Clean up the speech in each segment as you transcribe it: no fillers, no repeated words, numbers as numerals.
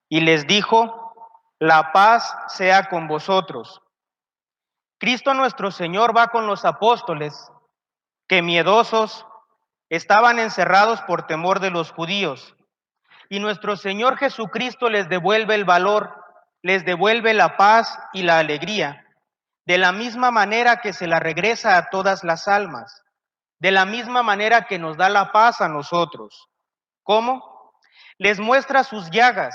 y les dijo: la paz sea con vosotros. Cristo nuestro Señor va con los apóstoles, que miedosos estaban encerrados por temor de los judíos, y nuestro Señor Jesucristo les devuelve el valor, les devuelve la paz y la alegría, de la misma manera que se la regresa a todas las almas, de la misma manera que nos da la paz a nosotros. ¿Cómo? Les muestra sus llagas,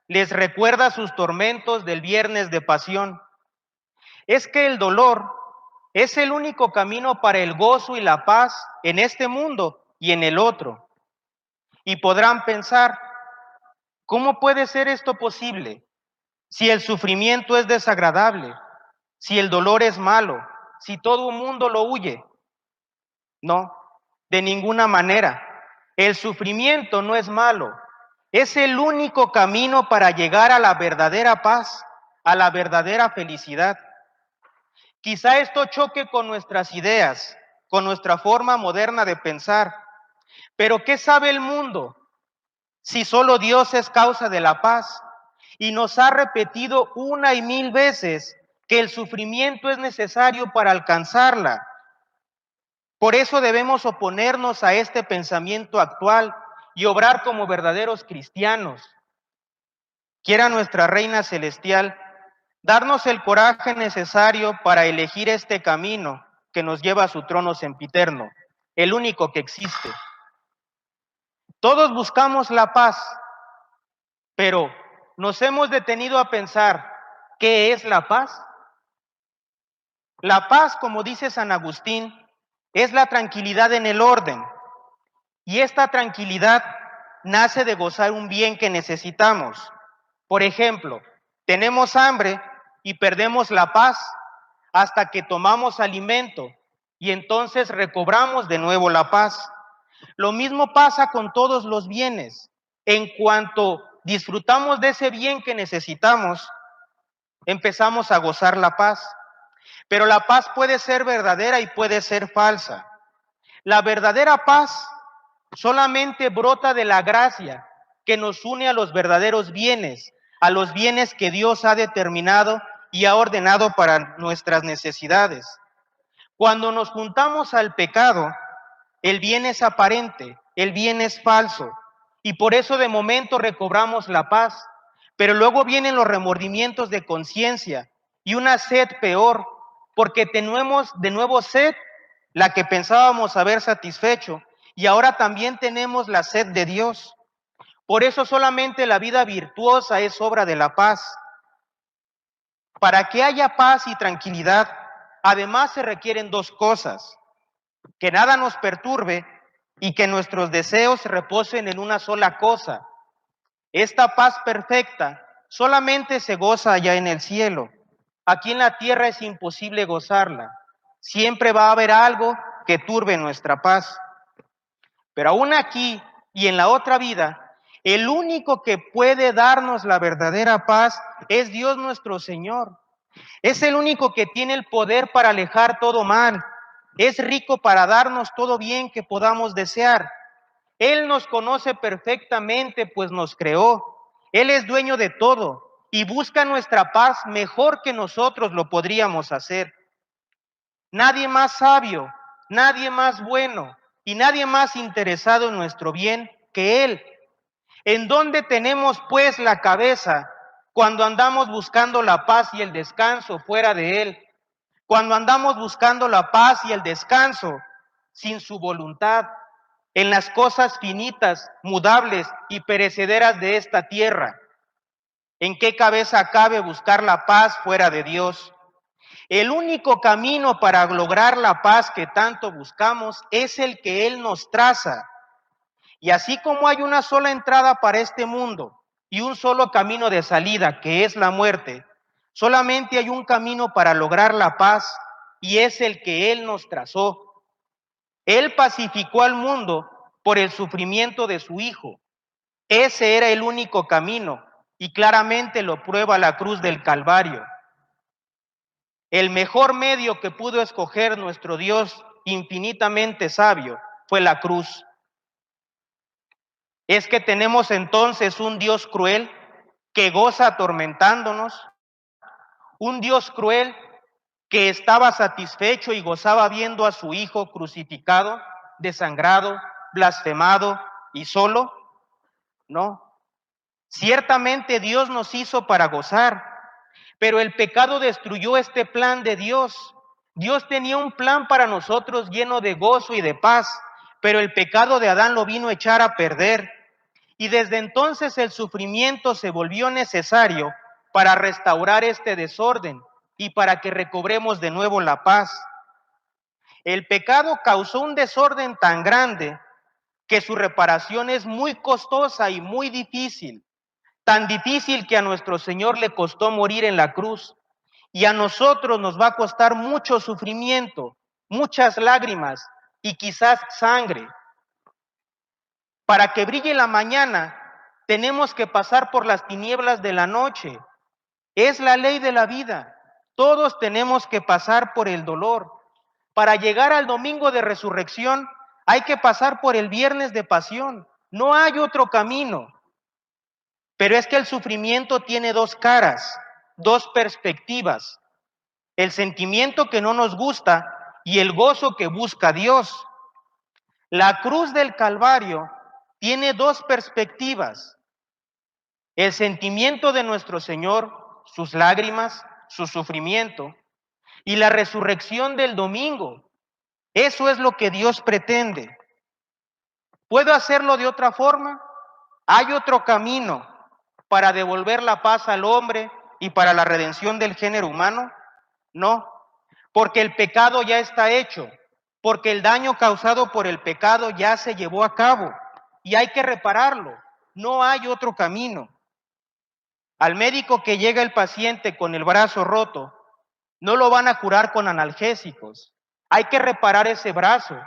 les recuerda sus tormentos del viernes de pasión. Es que el dolor es el único camino para el gozo y la paz en este mundo y en el otro. Y podrán pensar: ¿cómo puede ser esto posible? Si el sufrimiento es desagradable, si el dolor es malo, si todo el mundo lo huye. No, de ninguna manera. El sufrimiento no es malo. Es el único camino para llegar a la verdadera paz, a la verdadera felicidad. Quizá esto choque con nuestras ideas, con nuestra forma moderna de pensar. Pero ¿qué sabe el mundo si solo Dios es causa de la paz? Y nos ha repetido una y mil veces que el sufrimiento es necesario para alcanzarla. Por eso debemos oponernos a este pensamiento actual y obrar como verdaderos cristianos. Quiera nuestra Reina Celestial darnos el coraje necesario para elegir este camino que nos lleva a su trono sempiterno, el único que existe. Todos buscamos la paz, pero ¿nos hemos detenido a pensar qué es la paz? La paz, como dice San Agustín, es la tranquilidad en el orden, y esta tranquilidad nace de gozar un bien que necesitamos. Por ejemplo, tenemos hambre y perdemos la paz hasta que tomamos alimento y entonces recobramos de nuevo la paz. Lo mismo pasa con todos los bienes. En cuanto disfrutamos de ese bien que necesitamos, empezamos a gozar la paz. Pero la paz puede ser verdadera y puede ser falsa. La verdadera paz solamente brota de la gracia que nos une a los verdaderos bienes, a los bienes que Dios ha determinado y ha ordenado para nuestras necesidades. Cuando nos juntamos al pecado, el bien es aparente, el bien es falso, y por eso de momento recobramos la paz, pero luego vienen los remordimientos de conciencia y una sed peor, porque tenemos de nuevo sed, la que pensábamos haber satisfecho, y ahora también tenemos la sed de Dios. Por eso solamente la vida virtuosa es obra de la paz. Para que haya paz y tranquilidad, además se requieren dos cosas: que nada nos perturbe y que nuestros deseos reposen en una sola cosa. Esta paz perfecta solamente se goza allá en el cielo. Aquí en la tierra es imposible gozarla. Siempre va a haber algo que turbe nuestra paz. Pero aún aquí y en la otra vida, el único que puede darnos la verdadera paz es Dios nuestro Señor. Es el único que tiene el poder para alejar todo mal. Es rico para darnos todo bien que podamos desear. Él nos conoce perfectamente, pues nos creó. Él es dueño de todo y busca nuestra paz mejor que nosotros lo podríamos hacer. Nadie más sabio, nadie más bueno y nadie más interesado en nuestro bien que Él. ¿En dónde tenemos pues la cabeza cuando andamos buscando la paz y el descanso fuera de Él? Cuando andamos buscando la paz y el descanso sin su voluntad, en las cosas finitas, mudables y perecederas de esta tierra. ¿En qué cabeza cabe buscar la paz fuera de Dios? El único camino para lograr la paz que tanto buscamos es el que Él nos traza. Y así como hay una sola entrada para este mundo y un solo camino de salida, que es la muerte, solamente hay un camino para lograr la paz y es el que Él nos trazó. Él pacificó al mundo por el sufrimiento de su Hijo. Ese era el único camino y claramente lo prueba la cruz del Calvario. El mejor medio que pudo escoger nuestro Dios infinitamente sabio fue la cruz. ¿Es que tenemos entonces un Dios cruel? que goza atormentándonos, un Dios cruel que estaba satisfecho y gozaba viendo a su Hijo crucificado, desangrado, blasfemado y solo. No, ciertamente Dios nos hizo para gozar, pero el pecado destruyó este plan de Dios. Dios tenía un plan para nosotros lleno de gozo y de paz, pero el pecado de Adán lo vino a echar a perder. Y desde entonces el sufrimiento se volvió necesario para restaurar este desorden y para que recobremos de nuevo la paz. El pecado causó un desorden tan grande que su reparación es muy costosa y muy difícil, tan difícil que a nuestro Señor le costó morir en la cruz, y a nosotros nos va a costar mucho sufrimiento, muchas lágrimas y quizás sangre. Para que brille la mañana, tenemos que pasar por las tinieblas de la noche. Es la ley de la vida. Todos tenemos que pasar por el dolor. Para llegar al domingo de resurrección, hay que pasar por el viernes de pasión. No hay otro camino. Pero es que el sufrimiento tiene dos caras, dos perspectivas. El sentimiento que no nos gusta y el gozo que busca Dios. La cruz del Calvario tiene dos perspectivas. El sentimiento de nuestro Señor, sus lágrimas, su sufrimiento, y la resurrección del domingo. Eso es lo que Dios pretende. ¿Puedo hacerlo de otra forma? ¿Hay otro camino para devolver la paz al hombre y para la redención del género humano? No, porque el pecado ya está hecho, porque el daño causado por el pecado ya se llevó a cabo y hay que repararlo. No hay otro camino. Al médico que llega el paciente con el brazo roto, no lo van a curar con analgésicos. Hay que reparar ese brazo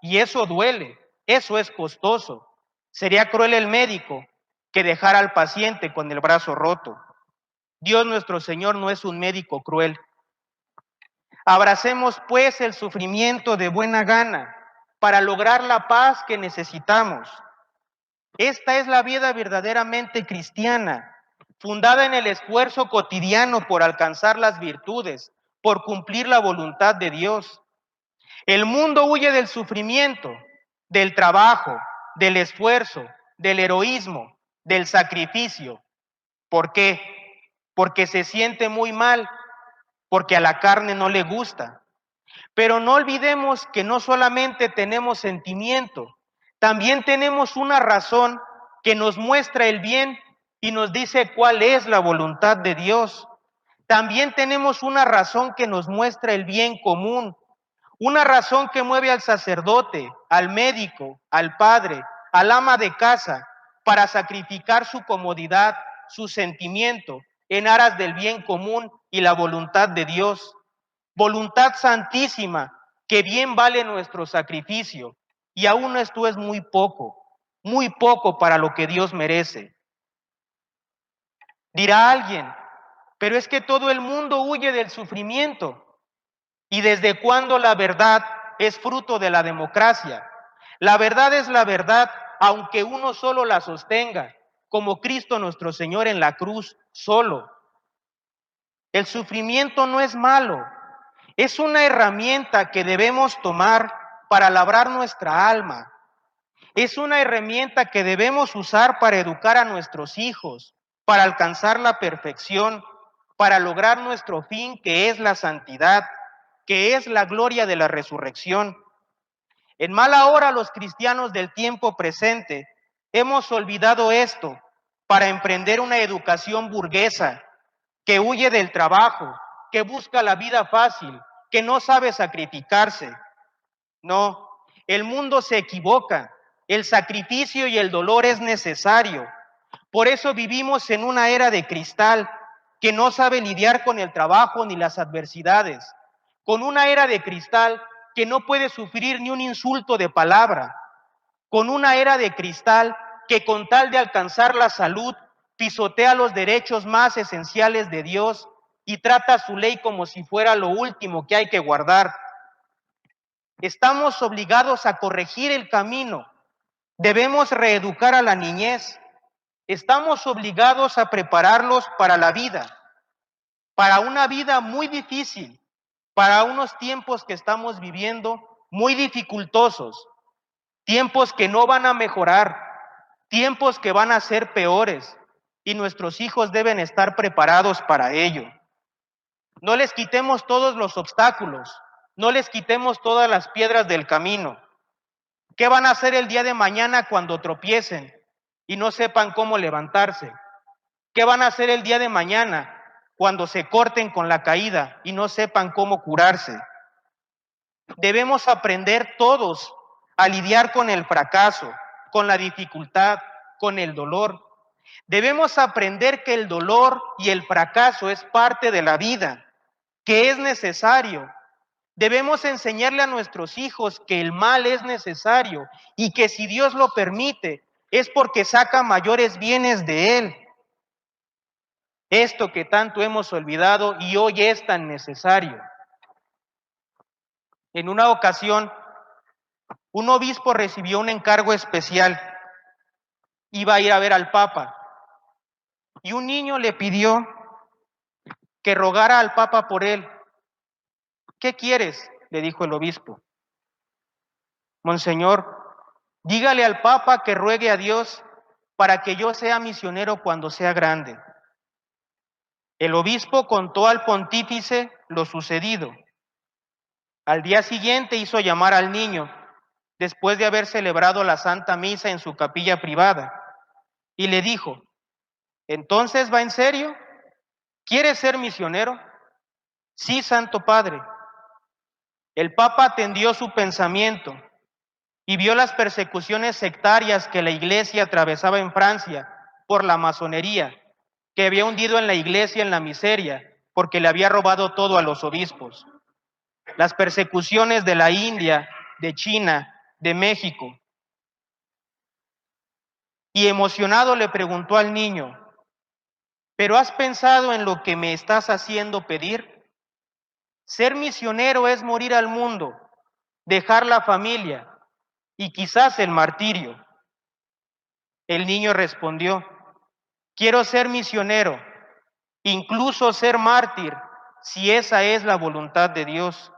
y eso duele, eso es costoso. Sería cruel el médico que dejara al paciente con el brazo roto. Dios nuestro Señor no es un médico cruel. Abracemos pues el sufrimiento de buena gana para lograr la paz que necesitamos. Esta es la vida verdaderamente cristiana, fundada en el esfuerzo cotidiano por alcanzar las virtudes, por cumplir la voluntad de Dios. El mundo huye del sufrimiento, del trabajo, del esfuerzo, del heroísmo, del sacrificio. ¿Por qué? Porque se siente muy mal, porque a la carne no le gusta. Pero no olvidemos que no solamente tenemos sentimiento, también tenemos una razón que nos muestra el bien y nos dice cuál es la voluntad de Dios. También tenemos una razón que nos muestra el bien común, una razón que mueve al sacerdote, al médico, al padre, al ama de casa, para sacrificar su comodidad, su sentimiento, en aras del bien común y la voluntad de Dios. Voluntad santísima, que bien vale nuestro sacrificio, y aún esto es muy poco para lo que Dios merece. Dirá alguien, pero es que todo el mundo huye del sufrimiento. ¿Y desde cuándo la verdad es fruto de la democracia? La verdad es la verdad, aunque uno solo la sostenga, como Cristo nuestro Señor en la cruz solo. El sufrimiento no es malo, es una herramienta que debemos tomar para labrar nuestra alma. Es una herramienta que debemos usar para educar a nuestros hijos, para alcanzar la perfección, para lograr nuestro fin, que es la santidad, que es la gloria de la resurrección. En mala hora los cristianos del tiempo presente hemos olvidado esto para emprender una educación burguesa que huye del trabajo, que busca la vida fácil, que no sabe sacrificarse. No, el mundo se equivoca, el sacrificio y el dolor es necesario. Por eso vivimos en una era de cristal que no sabe lidiar con el trabajo ni las adversidades, con una era de cristal que no puede sufrir ni un insulto de palabra, con una era de cristal que con tal de alcanzar la salud pisotea los derechos más esenciales de Dios y trata su ley como si fuera lo último que hay que guardar. Estamos obligados a corregir el camino. Debemos reeducar a la niñez. Estamos obligados a prepararlos para la vida, para una vida muy difícil, para unos tiempos que estamos viviendo muy dificultosos, tiempos que no van a mejorar, tiempos que van a ser peores, y nuestros hijos deben estar preparados para ello. No les quitemos todos los obstáculos, no les quitemos todas las piedras del camino. ¿Qué van a hacer el día de mañana cuando tropiecen y no sepan cómo levantarse? ¿Qué van a hacer el día de mañana cuando se corten con la caída y no sepan cómo curarse? Debemos aprender todos a lidiar con el fracaso, con la dificultad, con el dolor. Debemos aprender que el dolor y el fracaso es parte de la vida, que es necesario. Debemos enseñarle a nuestros hijos que el mal es necesario y que si Dios lo permite es porque saca mayores bienes de él. Esto que tanto hemos olvidado y hoy es tan necesario. En una ocasión, un obispo recibió un encargo especial. Iba a ir a ver al Papa y un niño le pidió que rogara al Papa por él. ¿Qué quieres?, le dijo el obispo. Monseñor, dígale al Papa que ruegue a Dios para que yo sea misionero cuando sea grande. El obispo contó al pontífice lo sucedido. Al día siguiente hizo llamar al niño, después de haber celebrado la Santa Misa en su capilla privada, y le dijo: ¿entonces va en serio? ¿Quieres ser misionero? Sí, Santo Padre. El Papa atendió su pensamiento y vio las persecuciones sectarias que la Iglesia atravesaba en Francia por la masonería, que había hundido en la Iglesia en la miseria porque le había robado todo a los obispos. Las persecuciones de la India, de China, de México. Y emocionado le preguntó al niño: ¿pero has pensado en lo que me estás haciendo pedir? Ser misionero es morir al mundo, dejar la familia y quizás el martirio. El niño respondió: quiero ser misionero, incluso ser mártir, si esa es la voluntad de Dios.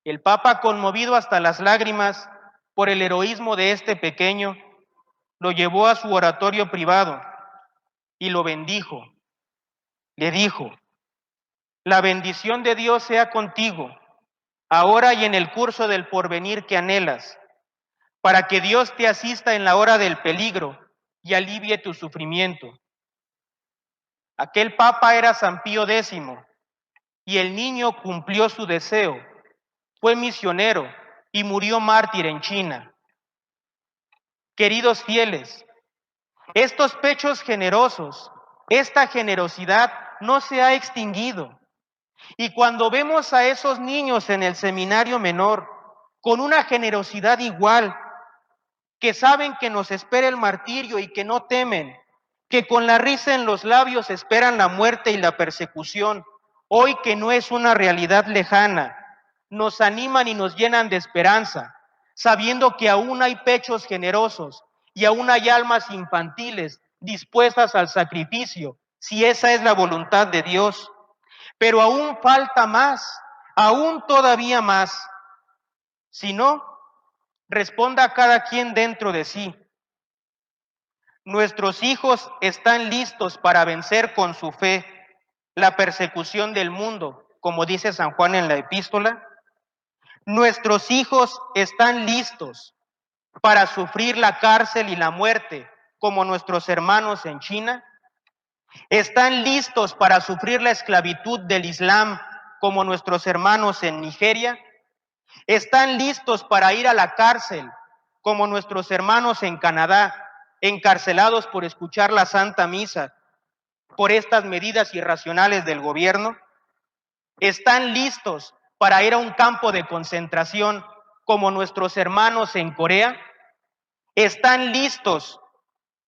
El Papa, conmovido hasta las lágrimas por el heroísmo de este pequeño, lo llevó a su oratorio privado y lo bendijo. Le dijo: la bendición de Dios sea contigo, ahora y en el curso del porvenir que anhelas, para que Dios te asista en la hora del peligro y alivie tu sufrimiento. Aquel Papa era San Pío X, y el niño cumplió su deseo, fue misionero y murió mártir en China. Queridos fieles, estos pechos generosos, esta generosidad no se ha extinguido. Y cuando vemos a esos niños en el seminario menor, con una generosidad igual, que saben que nos espera el martirio y que no temen, que con la risa en los labios esperan la muerte y la persecución, hoy que no es una realidad lejana, nos animan y nos llenan de esperanza, sabiendo que aún hay pechos generosos y aún hay almas infantiles dispuestas al sacrificio, si esa es la voluntad de Dios. Pero aún falta más, aún todavía más. Si no, responda a cada quien dentro de sí: ¿nuestros hijos están listos para vencer con su fe la persecución del mundo, como dice San Juan en la epístola? ¿Nuestros hijos están listos para sufrir la cárcel y la muerte, como nuestros hermanos en China? ¿Están listos para sufrir la esclavitud del Islam, como nuestros hermanos en Nigeria? ¿Están listos para ir a la cárcel, como nuestros hermanos en Canadá, encarcelados por escuchar la Santa Misa, por estas medidas irracionales del gobierno? ¿Están listos para ir a un campo de concentración, como nuestros hermanos en Corea? ¿Están listos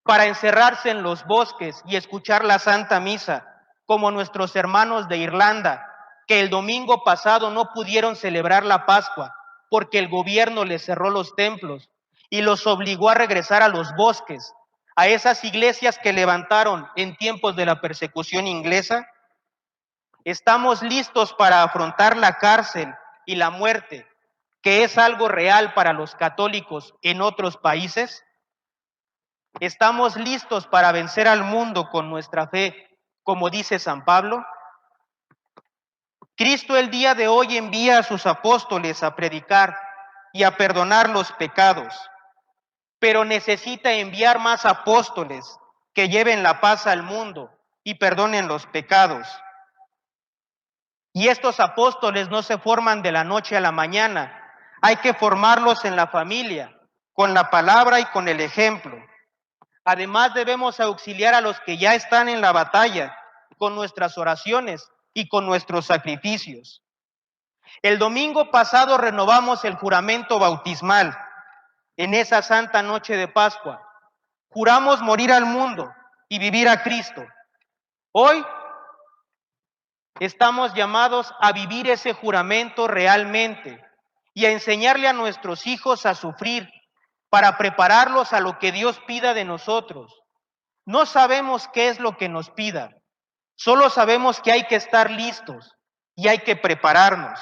para encerrarse en los bosques y escuchar la Santa Misa, como nuestros hermanos de Irlanda, que el domingo pasado no pudieron celebrar la Pascua porque el gobierno les cerró los templos y los obligó a regresar a los bosques, a esas iglesias que levantaron en tiempos de la persecución inglesa? ¿Estamos listos para afrontar la cárcel y la muerte, que es algo real para los católicos en otros países? ¿Estamos listos para vencer al mundo con nuestra fe, como dice San Pablo? Cristo el día de hoy envía a sus apóstoles a predicar y a perdonar los pecados, pero necesita enviar más apóstoles que lleven la paz al mundo y perdonen los pecados. Y estos apóstoles no se forman de la noche a la mañana, hay que formarlos en la familia, con la palabra y con el ejemplo. Además, debemos auxiliar a los que ya están en la batalla con nuestras oraciones y con nuestros sacrificios. El domingo pasado renovamos el juramento bautismal en esa santa noche de Pascua. Juramos morir al mundo y vivir a Cristo. Hoy estamos llamados a vivir ese juramento realmente y a enseñarle a nuestros hijos a sufrir para prepararlos a lo que Dios pida de nosotros. No sabemos qué es lo que nos pida, solo sabemos que hay que estar listos y hay que prepararnos.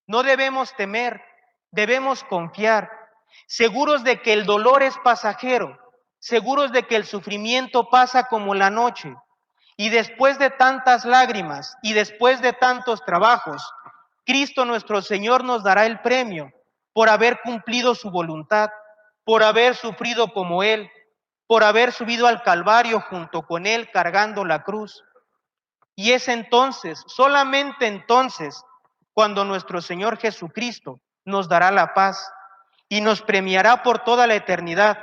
No debemos temer, debemos confiar, seguros de que el dolor es pasajero, seguros de que el sufrimiento pasa como la noche. Y después de tantas lágrimas y después de tantos trabajos, Cristo nuestro Señor nos dará el premio por haber cumplido su voluntad, por haber sufrido como Él, por haber subido al Calvario junto con Él cargando la cruz. Y es entonces, solamente entonces, cuando nuestro Señor Jesucristo nos dará la paz y nos premiará por toda la eternidad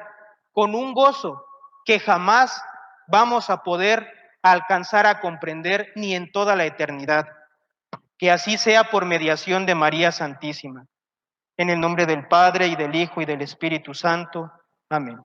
con un gozo que jamás vamos a poder alcanzar a comprender ni en toda la eternidad. Que así sea por mediación de María Santísima. En el nombre del Padre, y del Hijo, y del Espíritu Santo. Amén.